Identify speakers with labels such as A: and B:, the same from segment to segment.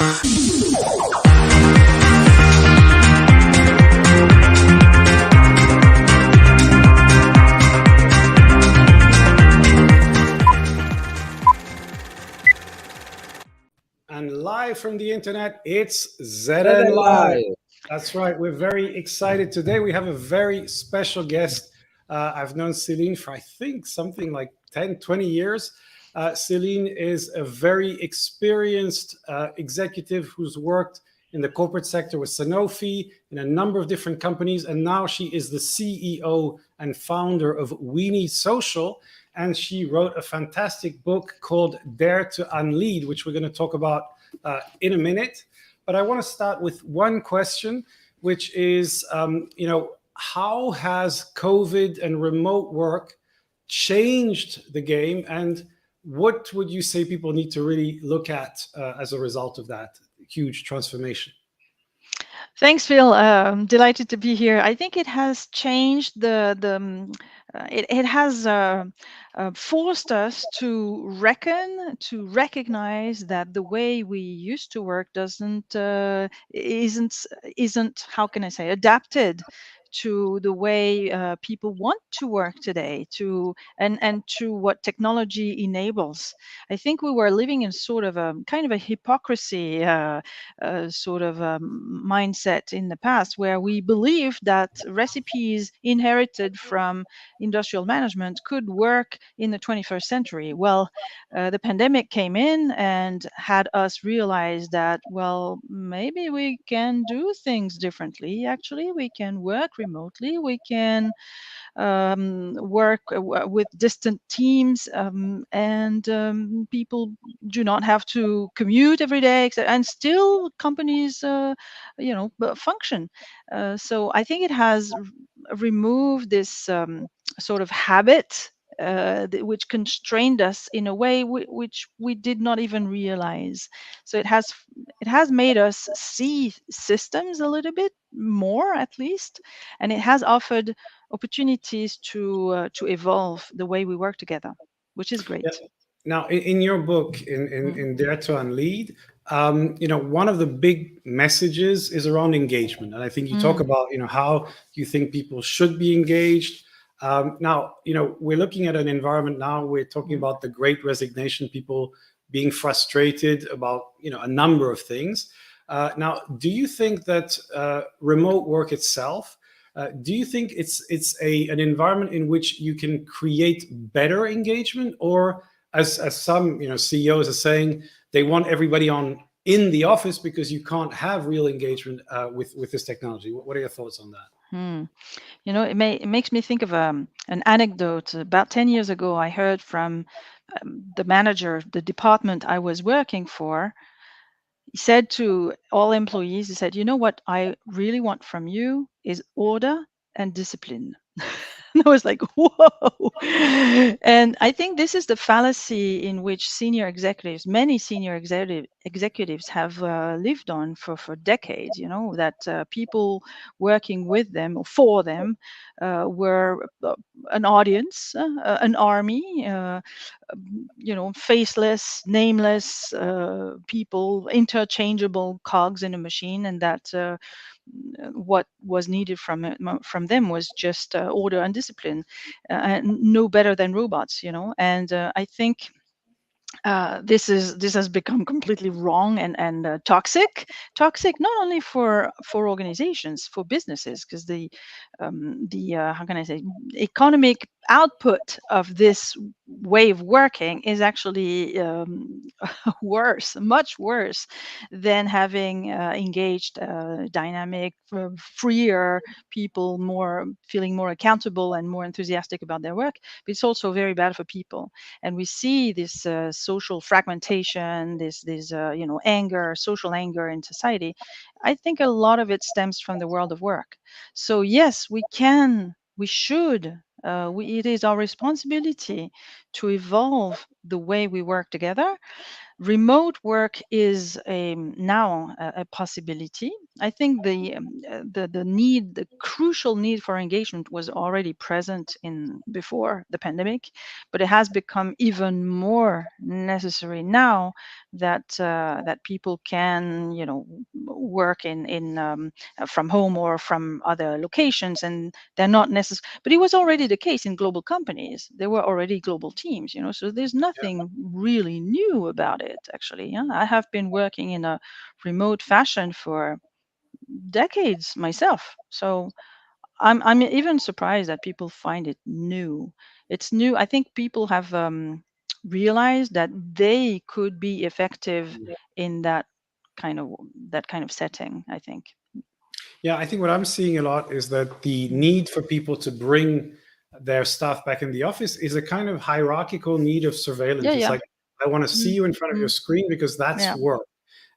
A: And live from the internet, it's
B: ZN
A: ZN Live.
B: Live.
A: That's right. We're very excited today. We have a very special guest. I've known Céline for, I think, something like 10, 20 years. Céline is a very experienced executive who's worked in the corporate sector with Sanofi in a number of different companies. And now she is the CEO and founder of We Need Social. And she wrote a fantastic book called Dare to Unlead, which we're going to talk about in a minute. But I want to start with one question, which is, how has COVID and remote work changed the game? And what would you say people need to really look at as a result of that huge transformation?
C: Thanks, Phil. Delighted to be here. I think it has changed it has forced us to recognize that the way we used to work isn't, how can I say, adapted to the way people want to work today, and to what technology enables. I think we were living in sort of a kind of a hypocrisy sort of mindset in the past, where we believed that recipes inherited from industrial management could work in the 21st century. Well, the pandemic came in and had us realize that, well, maybe we can do things differently. Actually, we can work remotely. We can work with distant teams, and people do not have to commute every day, and still companies function. So I think it has removed this sort of habit which constrained us in a way which we did not even realize. So it has made us see systems a little bit more, at least, and it has offered opportunities to evolve the way we work together, which is great.
A: Yeah. Now, in your book, in Dare to Unlead, one of the big messages is around engagement, and I think you talk about how you think people should be engaged. Now, we're looking at an environment now. We're talking about the Great Resignation, people being frustrated about a number of things. Now, do you think that remote work itself? Do you think it's an environment in which you can create better engagement, or as some CEOs are saying, they want everybody in the office because you can't have real engagement with this technology? What are your thoughts on that?
C: It makes me think of an anecdote. About 10 years ago, I heard from the manager, the department I was working for. He said to all employees, he said, "You know what I really want from you is order and discipline." And I was like, whoa. And I think this is the fallacy in which many senior executives have lived on for decades, that people working with them or for them were an audience, an army, faceless, nameless people, interchangeable cogs in a machine, and that what was needed from them was just order and discipline, and no better than robots, And I think this has become completely wrong and toxic not only for organizations, for businesses, because the how can I say, economic output of this way of working is actually much worse than having engaged, dynamic, freer people, feeling more accountable and more enthusiastic about their work. But it's also very bad for people, and we see this social fragmentation, this anger, social anger in society. I think a lot of it stems from the world of work. So yes, we should. It is our responsibility to evolve the way we work together. Remote work is now a possibility. I think the need, the crucial need for engagement was already present in before the pandemic, but it has become even more necessary now that people can, work in from home or from other locations, and they're not necessary. But it was already the case in global companies. There were already global teams, so there's nothing really new about it, actually. Yeah, I have been working in a remote fashion for decades myself. So I'm even surprised that people find it new. It's new. I think people have realized that they could be effective in kind of that kind of setting, I think.
A: Yeah, I think what I'm seeing a lot is that the need for people to bring their staff back in the office is a kind of hierarchical need of
C: Yeah,
A: surveillance. It's
C: yeah.
A: like, I want to see
C: Mm,
A: you in front of your
C: mm,
A: screen because that's
C: yeah.
A: work.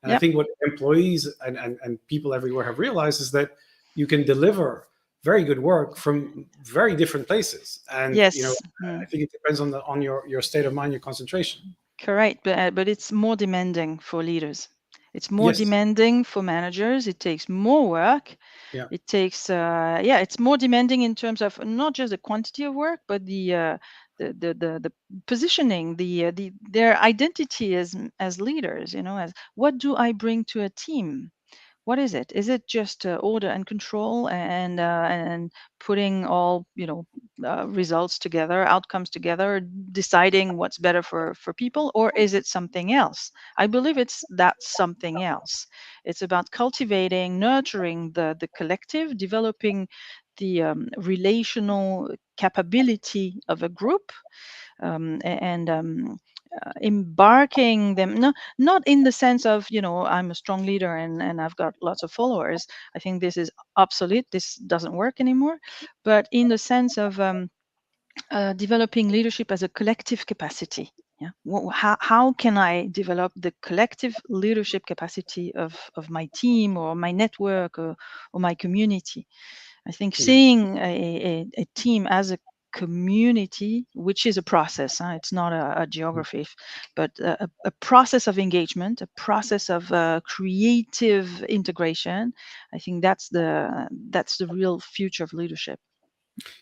A: And I
C: Yep.
A: think what employees and people everywhere have realized is that you can deliver very good work from very different places. And,
C: Yes.
A: I think it depends on your state of mind, your concentration.
C: Correct, but it's more demanding for leaders. It's more
A: Yes.
C: demanding for managers. It takes more work.
A: Yeah.
C: It takes yeah, it's more demanding in terms of not just the quantity of work, but the positioning, the their identity as leaders. As what do I bring to a team? What is it? Is it just order and control and putting all results together, outcomes together, deciding what's better for people, or is it something else? I believe it's that something else. It's about cultivating, nurturing the collective, developing the relational capability of a group, and embarking them, no, not in the sense of, I'm a strong leader and I've got lots of followers. I think this is obsolete. This doesn't work anymore. But in the sense of developing leadership as a collective capacity. Yeah. How can I develop the collective leadership capacity of my team or my network, or my community? I think
A: Yeah.
C: seeing a team as a community, which is a process, it's not a geography, but a process of engagement, a process of creative integration. I think that's the real future of leadership.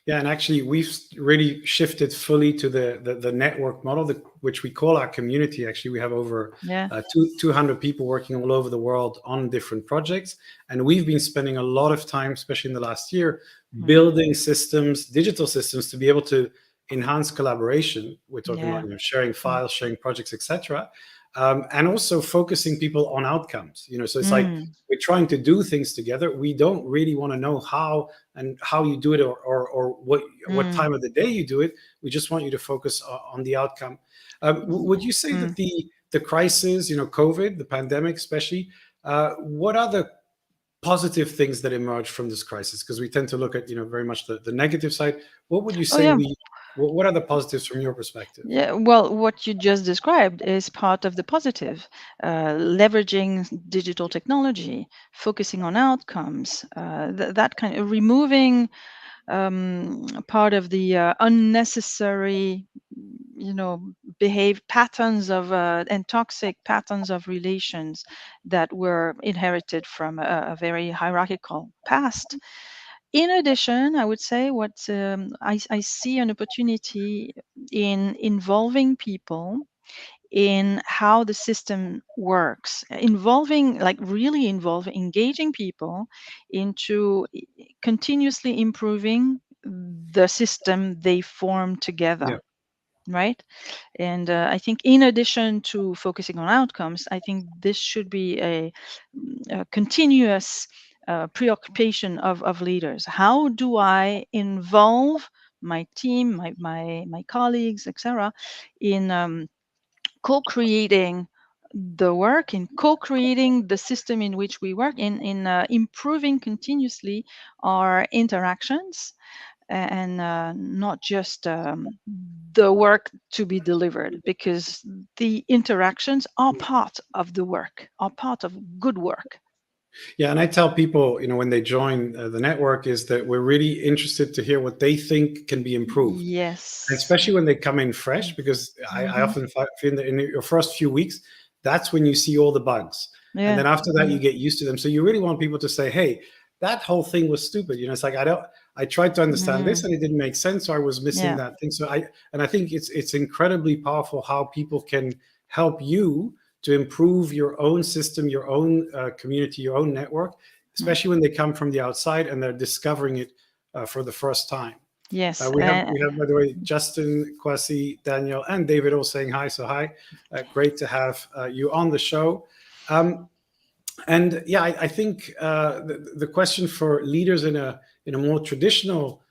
A: Yeah, and actually, we've really shifted fully to the network model, which we call our community. Actually, we have over
C: Yeah.
A: 200 people working all over the world on different projects. And we've been spending a lot of time, especially in the last year,
C: Mm.
A: building systems, digital systems, to be able to enhance collaboration. We're talking
C: Yeah.
A: about sharing
C: Mm.
A: files, sharing projects, etc. And also focusing people on outcomes. So it's like
C: Mm.
A: we're trying to do things together. We don't really want to know how and how you do it, or what
C: Mm.
A: time of the day you do it. We just want you to focus on the outcome. Would you say that
C: Mm.
A: the crisis, COVID, the pandemic especially, what are the positive things that emerge from this crisis? Because we tend to look at very much the negative side. What would you
C: Oh
A: say
C: yeah.
A: what are the positives from your perspective?
C: Yeah, well, what you just described is part of the positive. Leveraging digital technology, focusing on outcomes, that kind of removing part of the unnecessary, behave patterns of and toxic patterns of relations that were inherited from a very hierarchical past. In addition, I would say what I see an opportunity in involving people in how the system works, involving, like really involving, engaging people into continuously improving the system they form
A: Yeah.
C: together, right? And I think, in addition to focusing on outcomes, I think this should be a continuous preoccupation of leaders. How do I involve my team, my colleagues, etc., in co-creating the work, in co-creating the system in which we work, in improving continuously our interactions, and not just the work to be delivered, because the interactions are part of the work, are part of good work.
A: Yeah, and I tell people, when they join the network, is that we're really interested to hear what they think can be improved, and
C: Yes.
A: especially when they come in fresh, because I
C: Hmm.
A: often feel that in your first few weeks, that's when you see all the bugs, and
C: Yeah.
A: then after that, you
C: Mm.
A: get used to them. So you really want people to say, "Hey, that whole thing was stupid." It's like I tried to understand this,
C: Mm.
A: and it didn't make sense, so I was missing
C: Yeah.
A: that thing. And I think it's incredibly powerful how people can help you to improve your own system, your own community, your own network,
C: Mm.
A: especially when they come from the outside and they're discovering it for the first time.
C: Yes.
A: We have, by the way, Justin, Kwasi, Daniel, and David all saying hi. So hi, great to have you on the show. Um, and yeah, I think the question for leaders in a more traditional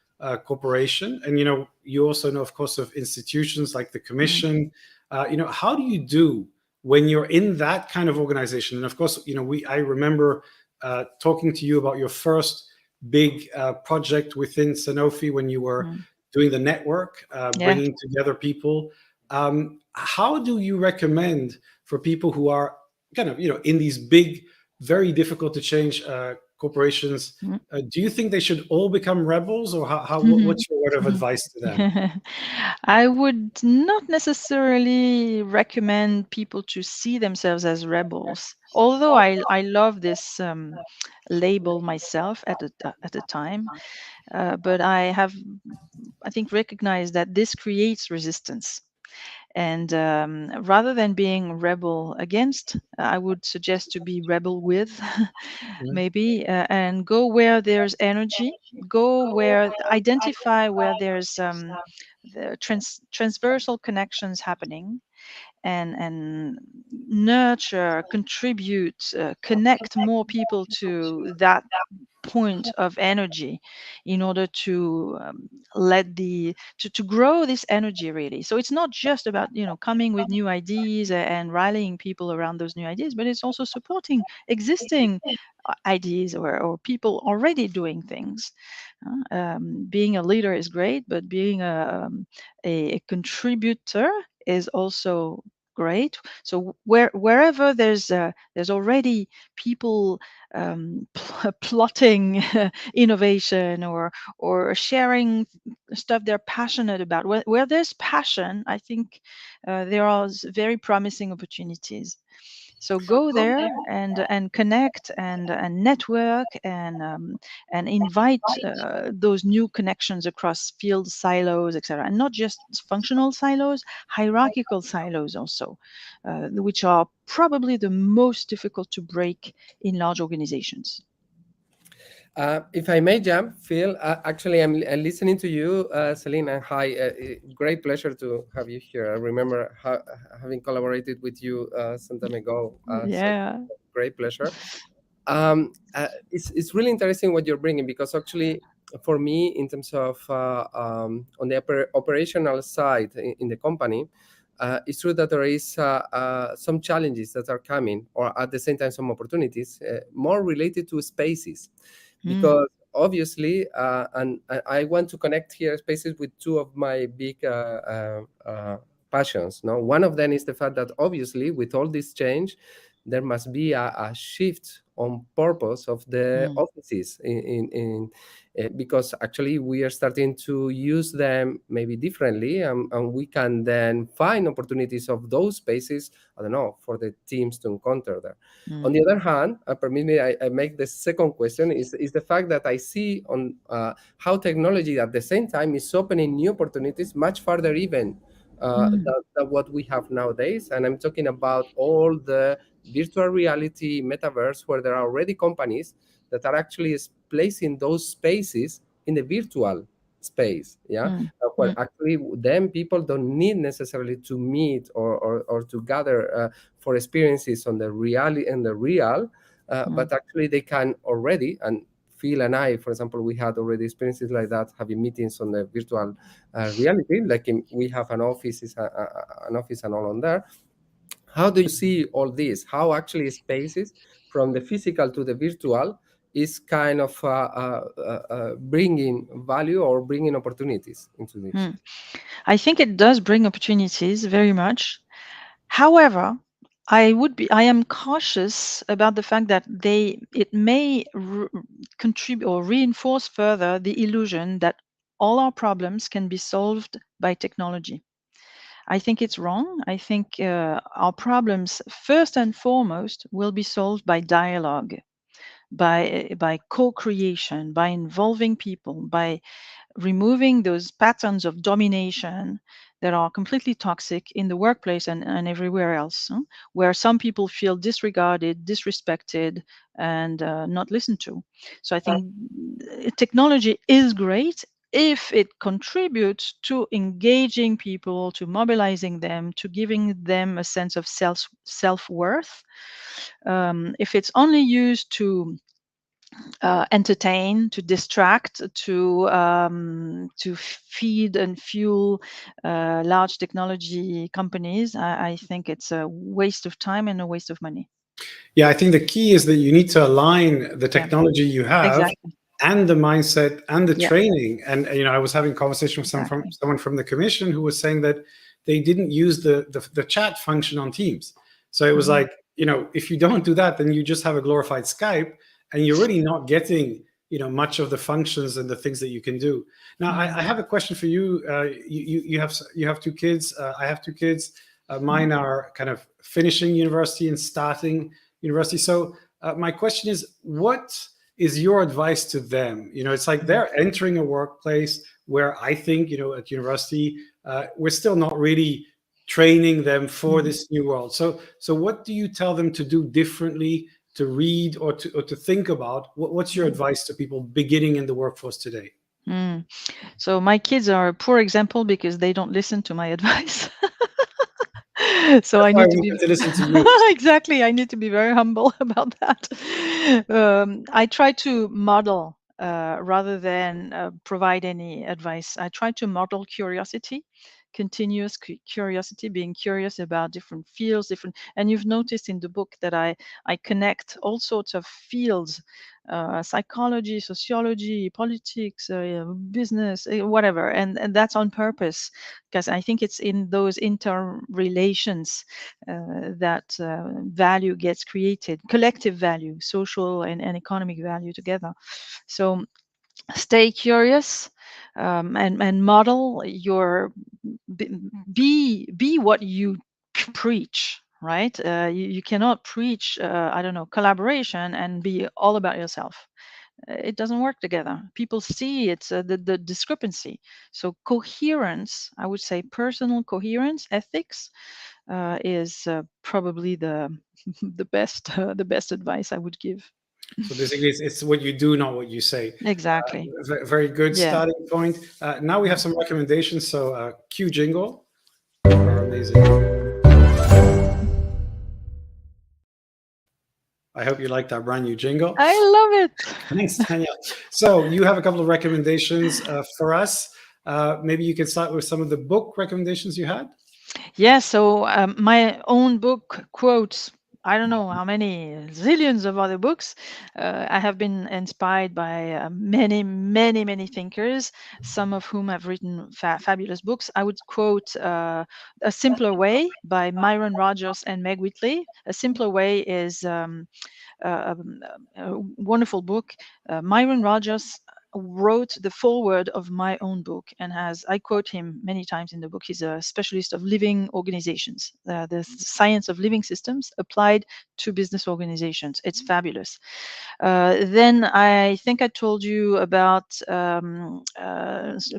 A: corporation, and you also know, of course, of institutions like the
C: Mm.
A: commission. How do you do when you're in that kind of organization? And of course, I remember talking to you about your first big project within Sanofi when you were
C: Mm.
A: doing the network,
C: Yeah.
A: bringing together people. How do you recommend for people who are kind of in these big, very difficult to change corporations? Do you think they should all become rebels, or
C: Mm.
A: what's your word of advice to them?
C: I would not necessarily recommend people to see themselves as rebels, although I love this label myself at the time. But I think recognized that this creates resistance. And rather than being rebel against, I would suggest to be rebel with,
A: Mhm.
C: maybe, and go where there's energy, go where, identify where there's the transversal connections happening, and nurture, contribute, connect more people to that point of energy in order to let to grow this energy, really. So it's not just about coming with new ideas and rallying people around those new ideas, but it's also supporting existing ideas, or people already doing things. Being a leader is great, but being a contributor is also great. So wherever there's already people plotting innovation, or sharing stuff they're passionate about, where there's passion, I think there are very promising opportunities. So go there and connect and network, and invite those new connections across field silos, etc., and not just functional silos, hierarchical silos also, which are probably the most difficult to break in large organizations.
B: If I may jump, Phil, actually, I'm listening to you, Celine, and hi. Great pleasure to have you here. I remember having collaborated with you some time ago. So
C: Yeah.
B: great pleasure. It's really interesting what you're bringing, because actually, for me, in terms of on the operational side in the company, it's true that there is some challenges that are coming, or at the same time some opportunities, more related to spaces,
C: Mm.
B: because obviously, and I want to connect here spaces with two of my big passions. No, one of them is the fact that obviously with all this change, there must be a shift on purpose of the
C: Mm.
B: offices because actually we are starting to use them maybe differently, and we can then find opportunities of those spaces, I don't know, for the teams to encounter there. On
C: Mm.
B: the other hand, permit me, I make the second question is the fact that I see on how technology at the same time is opening new opportunities much farther even
C: Mm.
B: than what we have nowadays. And I'm talking about all the virtual reality metaverse, where there are already companies that are actually placing those spaces in the virtual space. Yeah.
C: Mm.
B: Where
C: Mm.
B: actually then people don't need necessarily to meet or to gather for experiences on the reality and the real,
C: Mm.
B: but actually they can already, and Phil and I, for example, we had already experiences like that, having meetings on the virtual reality. Like we have an office and all on there. How do you see all this? How actually spaces from the physical to the virtual is kind of bringing value or bringing opportunities into this?
C: Mm. I think it does bring opportunities very much. However, I am cautious about the fact that it may contribute or reinforce further the illusion that all our problems can be solved by technology. I think it's wrong. I think our problems, first and foremost, will be solved by dialogue, by co-creation, by involving people, by removing those patterns of domination that are completely toxic in the workplace and everywhere else, where some people feel disregarded, disrespected, and not listened to. So I think technology is great if it contributes to engaging people, to mobilizing them, to giving them a sense of self-worth. If it's only used to entertain, to distract, to feed and fuel large technology companies, I think it's a waste of time and a waste of money.
A: Yeah, I think the key is that you need to align the technology you have
C: Exactly.
A: and the mindset and the
C: Yeah.
A: training. And I was having a conversation with someone from the commission who was saying that they didn't use the chat function on Teams. So it was
C: Mhm.
A: like, if you don't do that, then you just have a glorified Skype, and you're really not getting much of the functions and the things that you can do. Now, I have a question for you. You have two kids. I have two kids. Mine are kind of finishing university and starting university. So my question is, what is your advice to them? It's like they're entering a workplace where I think, at university, we're still not really training them for this new world. So what do you tell them to do differently, to read or to think about? What's your advice to people beginning in the workforce today?
C: Mm. So my kids are a poor example because they don't listen to my advice. So
A: That's
C: I
A: why
C: need to
A: we
C: be
A: get to listen to you.
C: exactly. I need to be very humble about that. I try to model rather than provide any advice. I try to model curiosity, continuous curiosity, being curious about different fields, different. And you've noticed in the book that I connect all sorts of fields. Psychology, sociology, politics, business, whatever, and that's on purpose because I think it's in those interrelations that value gets created, collective value, social and economic value together. So stay curious, and model your be what you preach, right? You cannot preach I don't know, collaboration and be all about yourself. It doesn't work together. People see it's the discrepancy. So coherence, I would say, personal coherence, ethics, is probably the the best advice I would give.
A: So basically, it's what you do, not what you say.
C: Exactly.
A: Very good
C: Yeah.
A: starting point. Now we have some recommendations. So cue jingle for our amazing. I hope you like that brand new jingle.
C: I love it.
A: Thanks, Daniel. So you have a couple of recommendations for us. Maybe you can start with some of the book recommendations you had.
C: Yeah, so my own book quotes, I don't know how many zillions of other books. I have been inspired by many thinkers, some of whom have written fabulous books. I would quote A Simpler Way by Myron Rogers and Meg Whitley. A Simpler Way is a wonderful book. Myron Rogers wrote the foreword of my own book and I quote him many times in the book. He's a specialist of living organizations, the science of living systems applied to business organizations. It's fabulous. Then I think I told you about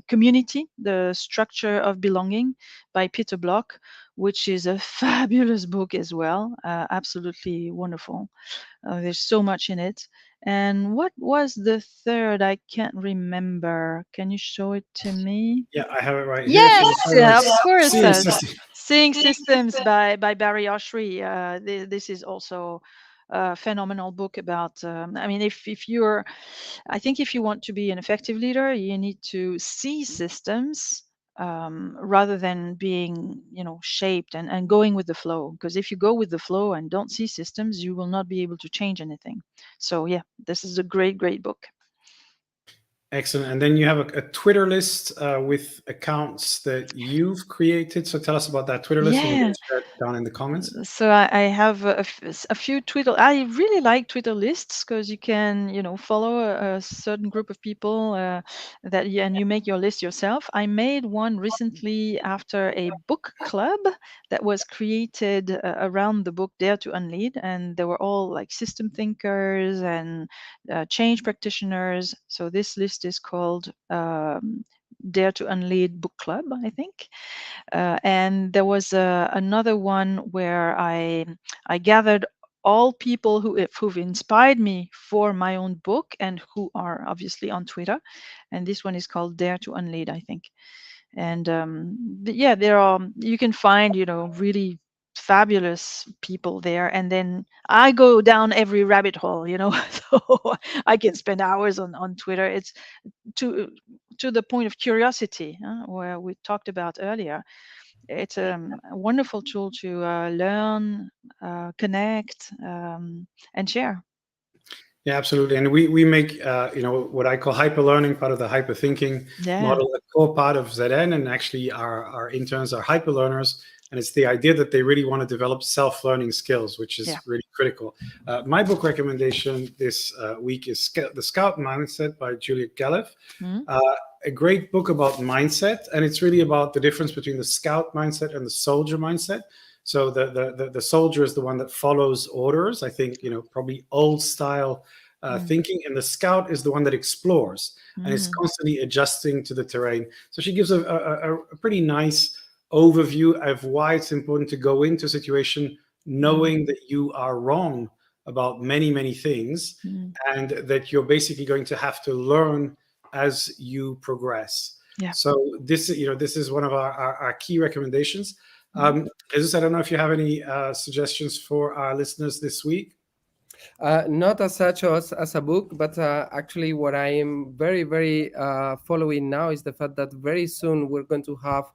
C: Community, the Structure of Belonging by Peter Block, which is a fabulous book as well. Absolutely wonderful. There's so much in it. And what was the third? I can't remember. Can you show it to me?
A: Yeah, I have it right here. If
C: Yes,
A: you
C: yeah, of course.
A: seeing system.
C: Seeing Systems by Barry Oshry. This is also a phenomenal book about. I mean, if you're, I think if you want to be an effective leader, you need to see systems rather than being, shaped and going with the flow. Because if you go with the flow and don't see systems, you will not be able to change anything. So yeah, this is a great book.
A: Excellent. And then you have a Twitter list with accounts that you've created. So tell us about that Twitter list, and we're
C: Yeah.
A: going to share it down in the comments.
C: So I have a few Twitter. I really like Twitter lists because you can, follow a certain group of people and you make your list yourself. I made one recently after a book club that was created around the book Dare to Unlead, and they were all like system thinkers and change practitioners. So this list is called Dare to Unlead Book Club, I think. And there was another one where I gathered all people who've inspired me for my own book and who are obviously on Twitter. And this one is called Dare to Unlead, I think. And yeah, there are, you can find, really fabulous people there, and then I go down every rabbit hole, so I can spend hours on Twitter. It's to the point of curiosity, where we talked about earlier. It's a wonderful tool to learn, connect, and share.
A: Yeah, absolutely. And we make, what I call hyper learning part of the hyper thinking model, a core part of ZN. And actually our interns are hyper learners. And it's the idea that they really want to develop self-learning skills, which is really critical. My book recommendation this week is The Scout Mindset by Juliet Galef. A great book about mindset. And it's really about the difference between the scout mindset and the soldier mindset. So the soldier is the one that follows orders, I think, probably old style thinking. And the scout is the one that explores and is constantly adjusting to the terrain. So she gives a pretty nice overview of why it's important to go into a situation knowing that you are wrong about many, many things, and that you're basically going to have to learn as you progress. So this is one of our key recommendations. Jesus, I don't know if you have any suggestions for our listeners this week.
B: Not as such as a book, but actually what I am very, very following now is the fact that very soon we're going to have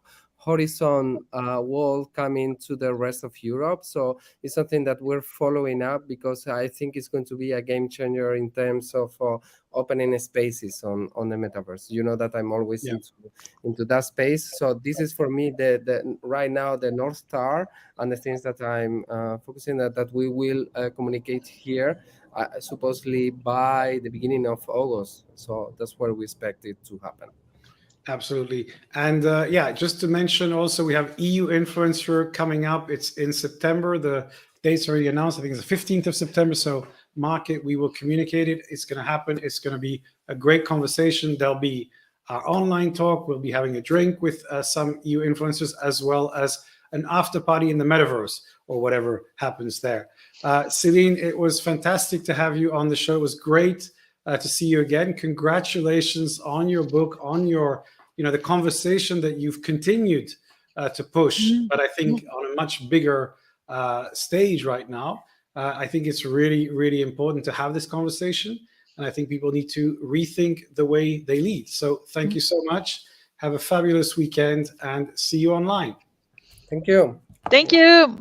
B: Horizon wall coming to the rest of Europe. So it's something that we're following up because I think it's going to be a game changer in terms of opening spaces on the metaverse. You know that I'm always into that space. So this is for me the right now the North Star and the things that I'm focusing that we will communicate here supposedly by the beginning of August. So that's where we expect it to happen.
A: Absolutely. And just to mention also, we have EU Influencer coming up. It's in September. The date's already announced. I think it's the 15th of September. So mark it. We will communicate it. It's going to happen. It's going to be a great conversation. There'll be our online talk. We'll be having a drink with some EU influencers, as well as an after party in the metaverse or whatever happens there. Céline, it was fantastic to have you on the show. It was great to see you again. Congratulations on your book, on your the conversation that you've continued to push, but I think on a much bigger stage right now. I think it's really, really important to have this conversation, and I think people need to rethink the way they lead. So thank you so much. Have a fabulous weekend, and see you online.
B: Thank you.
C: Thank you.